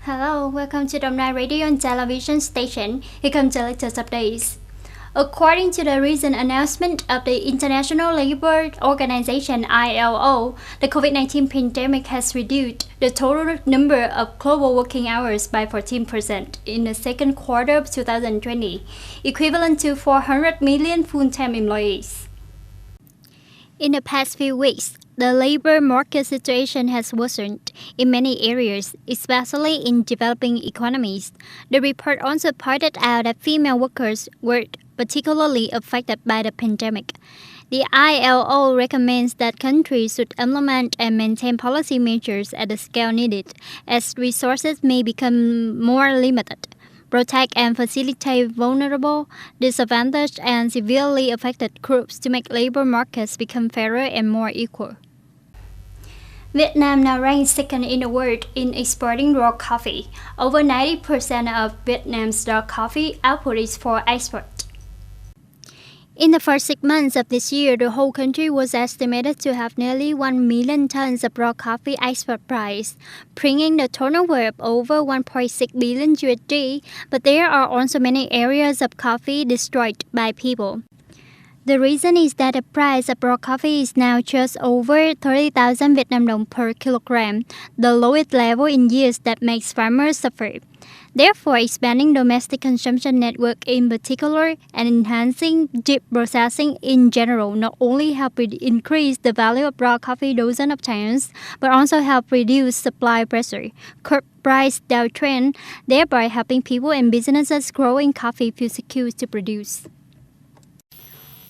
Hello, welcome to Domnai Radio and Television Station. Here comes the latest updates. According to the recent announcement of the International Labour Organization (ILO), the COVID-19 pandemic has reduced the total number of global working hours by 14% in the second quarter of 2020, equivalent to 400 million full-time employees. In the past few weeks, the labor market situation has worsened in many areas, especially in developing economies. The report also pointed out that female workers were particularly affected by the pandemic. The ILO recommends that countries should implement and maintain policy measures at the scale needed, as resources may become more limited. Protect and facilitate vulnerable, disadvantaged, and severely affected groups to make labor markets become fairer and more equal. Vietnam now ranks second in the world in exporting raw coffee. Over 90% of Vietnam's raw coffee output is for export. In the first 6 months of this year, the whole country was estimated to have nearly 1 million tons of raw coffee export price, bringing the turnover of over 1.6 billion USD, but there are also many areas of coffee destroyed by people. The reason is that the price of raw coffee is now just over 30,000 Vietnam dong per kilogram, the lowest level in years that makes farmers suffer. Therefore, expanding domestic consumption network in particular and enhancing deep processing in general not only help increase the value of raw coffee dozens of times, but also help reduce supply pressure, curb price downtrend, thereby helping people and businesses growing coffee feel secure to produce.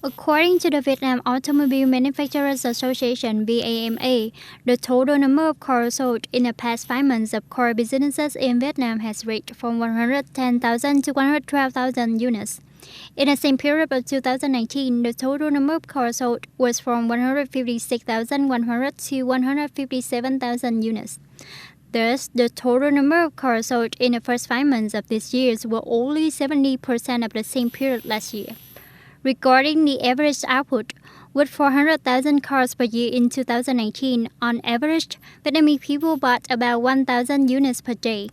According to the Vietnam Automobile Manufacturers Association (VAMA), the total number of cars sold in the past 5 months of car businesses in Vietnam has reached from 110,000 to 112,000 units. In the same period of 2019, the total number of cars sold was from 156,100 to 157,000 units. Thus, the total number of cars sold in the first 5 months of this year were only 70% of the same period last year. Regarding the average output, with 400,000 cars per year in 2019, on average, Vietnamese people bought about 1,000 units per day.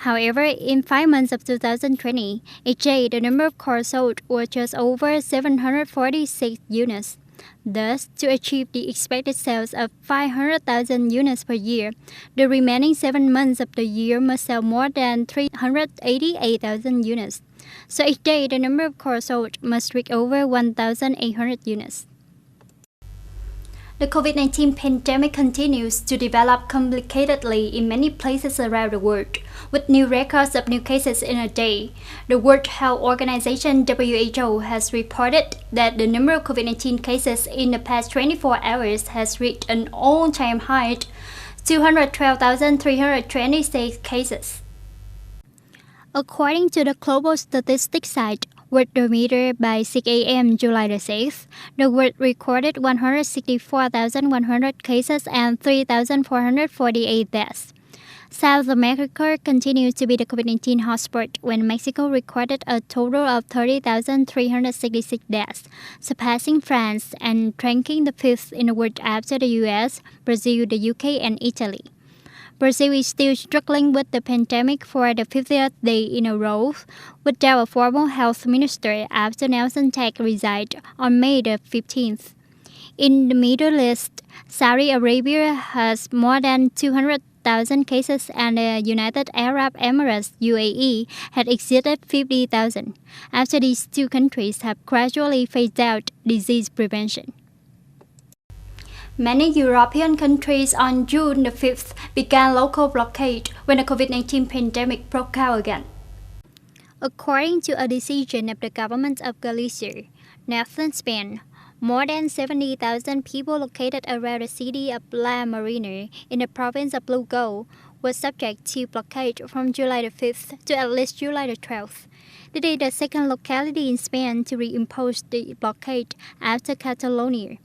However, in 5 months of 2020, each day the number of cars sold was just over 746 units. Thus, to achieve the expected sales of 500,000 units per year, the remaining 7 months of the year must sell more than 388,000 units. So each day, the number of cars sold must reach over 1,800 units. The COVID-19 pandemic continues to develop complicatedly in many places around the world, with new records of new cases in a day. The World Health Organization (WHO) has reported that the number of COVID-19 cases in the past 24 hours has reached an all-time high, 212,326 cases. According to the global statistics site Worldometer by 6 a.m. July the 6th, the world recorded 164,100 cases and 3,448 deaths. South America continues to be the COVID-19 hotspot when Mexico recorded a total of 30,366 deaths, surpassing France and ranking the fifth in the world after the US, Brazil, the UK, and Italy. Brazil is still struggling with the pandemic for the 50th day in a row, without a formal health minister after Nelson Teich resigned on May the 15th. In the Middle East, Saudi Arabia has more than 200,000 cases and the United Arab Emirates (UAE) had exceeded 50,000, after these two countries have gradually phased out disease prevention. Many European countries on June the 5th began local blockade when the COVID-19 pandemic broke out again. According to a decision of the government of Galicia, northern Spain, more than 70,000 people located around the city of La Marina in the province of Lugo were subject to blockade from July the 5th to at least July the 12th. It is the second locality in Spain to reimpose the blockade after Catalonia.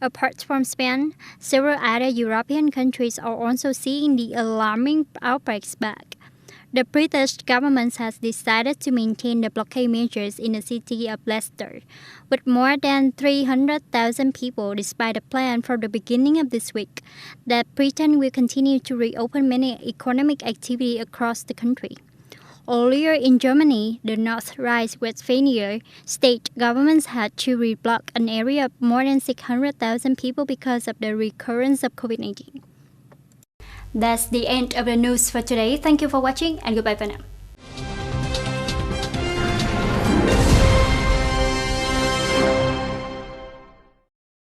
Apart from Spain, several other European countries are also seeing the alarming outbreaks back. The British government has decided to maintain the blockade measures in the city of Leicester, with more than 300,000 people despite a plan from the beginning of this week that Britain will continue to reopen many economic activity across the country. Earlier in Germany, the North Rhine-Westphalia state governments had to reblock an area of more than 600,000 people because of the recurrence of COVID-19. That's the end of the news for today. Thank you for watching and goodbye for now.